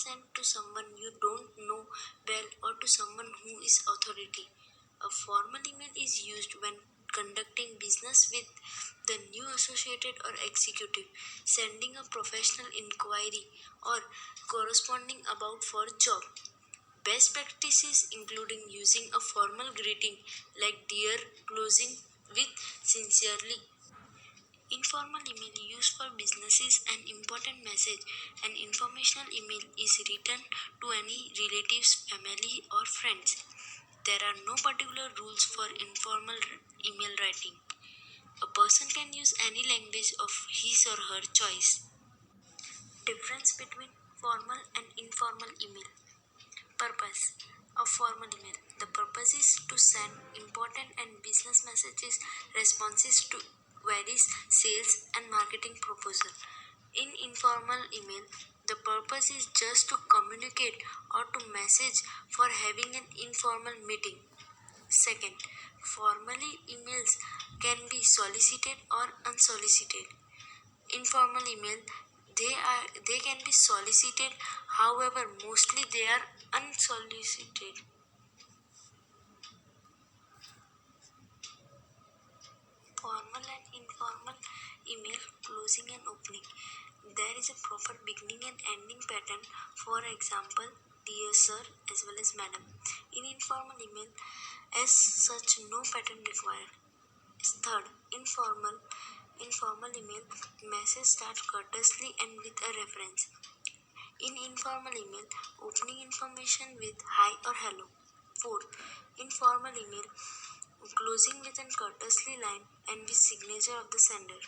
sent to someone you don't know well or to someone who is authority. A formal email is used when conducting business with the new associated or executive, sending a professional inquiry or corresponding about for job. Best practices including using a formal greeting like dear closing with sincerely. Informal email used for businesses an important message. An informational email is written to any relatives, family or friends. There are no particular rules for informal email writing. A person can use any language of his or her choice. Difference between formal and informal email. Purpose of formal email. The purpose is to send important and business messages, responses to queries, sales, and marketing proposal. In informal email, the purpose is just to communicate or to message for having an informal meeting. Second, formally emails can be solicited or unsolicited. Informal email they can be solicited, however mostly they are unsolicited. Formal and informal email closing and opening. There is a proper beginning and ending pattern. For example, dear sir as well as madam. In informal email, as such, no pattern required. Third, informal email message start courteously and with a reference. In informal email, opening information with hi or hello. Fourth, informal email closing with a courteously line and with signature of the sender.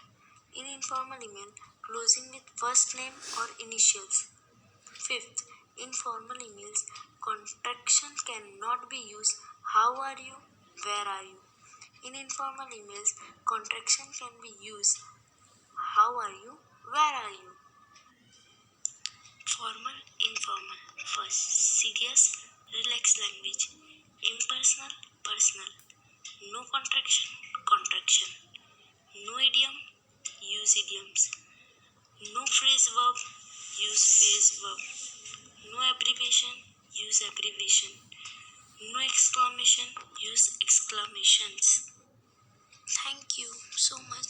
In informal email, closing with first name or initials. Fifth, informal emails, contraction cannot be used. How are you? Where are you? In informal emails, contraction can be used. How are you? Where are you? Formal, informal. First, serious, relaxed language. Impersonal, personal. No contraction, contraction. No idiom, use idioms. No phrase verb, use phrase verb. No abbreviation, use abbreviation. No exclamation, use exclamations. Thank you so much.